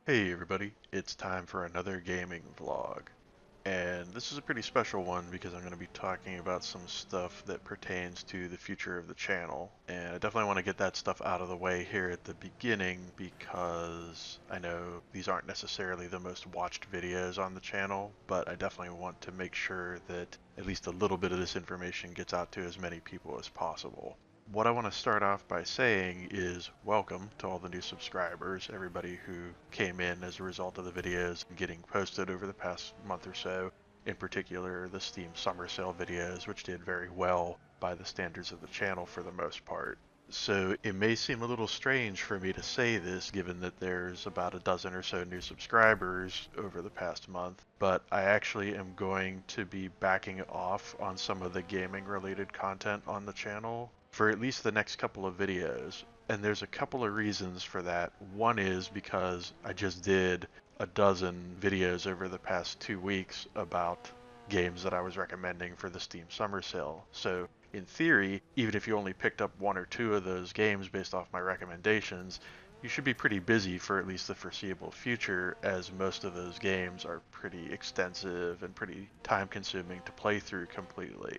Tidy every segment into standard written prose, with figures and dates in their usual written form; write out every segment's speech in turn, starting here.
Hey everybody, it's time for another gaming vlog. And this is a pretty special one because I'm going to be talking about some stuff that pertains to the future of the channel. And I definitely want to get that stuff out of the way here at the beginning because I know these aren't necessarily the most watched videos on the channel, but I definitely want to make sure that at least a little bit of this information gets out to as many people as possible. What I want to start off by saying is welcome to all the new subscribers, everybody who came in as a result of the videos getting posted over the past month or so, in particular the Steam Summer Sale videos, which did very well by the standards of the channel for the most part. So it may seem a little strange for me to say this given that there's about a dozen or so new subscribers over the past month, but I actually am going to be backing off on some of the gaming related content on the channel for at least the next couple of videos. And there's a couple of reasons for that. One is because I just did a dozen videos over the past 2 weeks about games that I was recommending for the Steam Summer Sale. So in theory, even if you only picked up one or two of those games based off my recommendations, you should be pretty busy for at least the foreseeable future, as most of those games are pretty extensive and pretty time consuming to play through completely.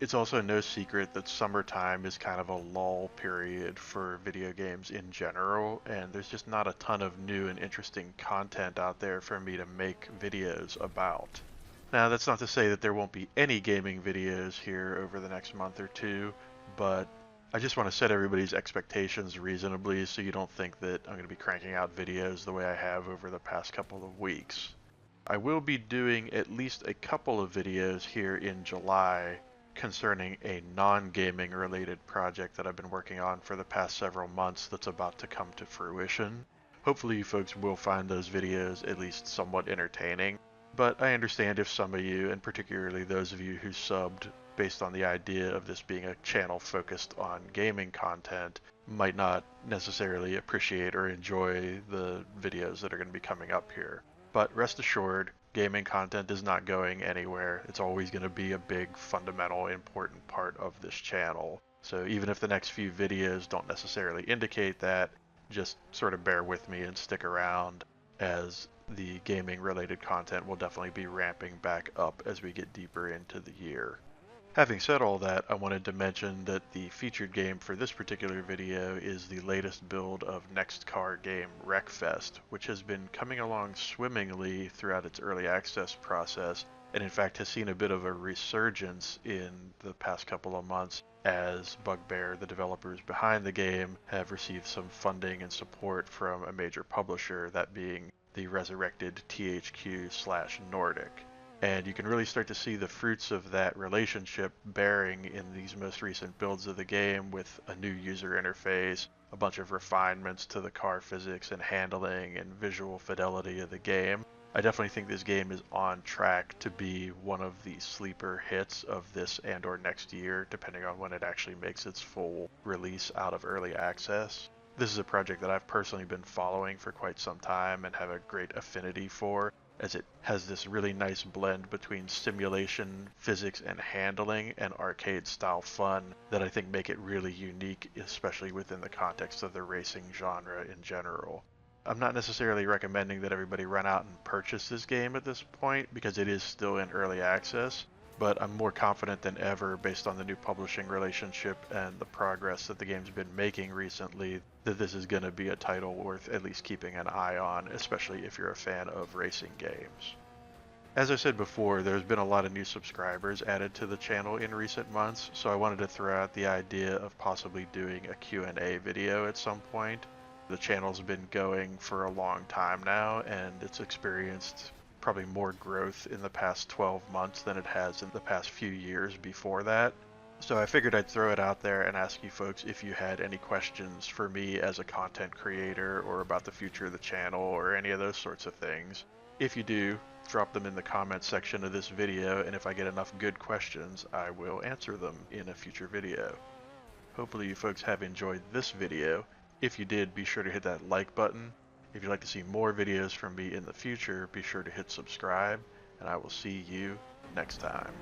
It's also no secret that summertime is kind of a lull period for video games in general, and there's just not a ton of new and interesting content out there for me to make videos about. Now, that's not to say that there won't be any gaming videos here over the next month or two, but I just want to set everybody's expectations reasonably so you don't think that I'm going to be cranking out videos the way I have over the past couple of weeks. I will be doing at least a couple of videos here in July concerning a non-gaming related project that I've been working on for the past several months that's about to come to fruition. Hopefully you folks will find those videos at least somewhat entertaining, but I understand if some of you, and particularly those of you who subbed based on the idea of this being a channel focused on gaming content, might not necessarily appreciate or enjoy the videos that are going to be coming up here. But rest assured, gaming content is not going anywhere. It's always going to be a big, fundamental, important part of this channel. So even if the next few videos don't necessarily indicate that, just sort of bear with me and stick around, as the gaming related content will definitely be ramping back up as we get deeper into the year. Having said all that, I wanted to mention that the featured game for this particular video is the latest build of next car game Wreckfest, which has been coming along swimmingly throughout its early access process, and in fact has seen a bit of a resurgence in the past couple of months as Bugbear, the developers behind the game, have received some funding and support from a major publisher, that being the resurrected THQ/Nordic. And you can really start to see the fruits of that relationship bearing in these most recent builds of the game, with a new user interface, a bunch of refinements to the car physics and handling and visual fidelity of the game. I definitely think this game is on track to be one of the sleeper hits of this and or next year, depending on when it actually makes its full release out of early access. This is a project that I've personally been following for quite some time and have a great affinity for, as it has this really nice blend between simulation, physics, and handling, and arcade style fun that I think make it really unique, especially within the context of the racing genre in general. I'm not necessarily recommending that everybody run out and purchase this game at this point because it is still in early access, but I'm more confident than ever, based on the new publishing relationship and the progress that the game's been making recently, that this is going to be a title worth at least keeping an eye on, especially if you're a fan of racing games. As I said before, there's been a lot of new subscribers added to the channel in recent months, so I wanted to throw out the idea of possibly doing a Q&A video at some point. The channel's been going for a long time now, and it's experienced probably more growth in the past 12 months than it has in the past few years before that. So I figured I'd throw it out there and ask you folks if you had any questions for me as a content creator, or about the future of the channel, or any of those sorts of things. If you do, drop them in the comments section of this video, and if I get enough good questions, I will answer them in a future video. Hopefully you folks have enjoyed this video. If you did, be sure to hit that like button. If you'd like to see more videos from me in the future, be sure to hit subscribe, and I will see you next time.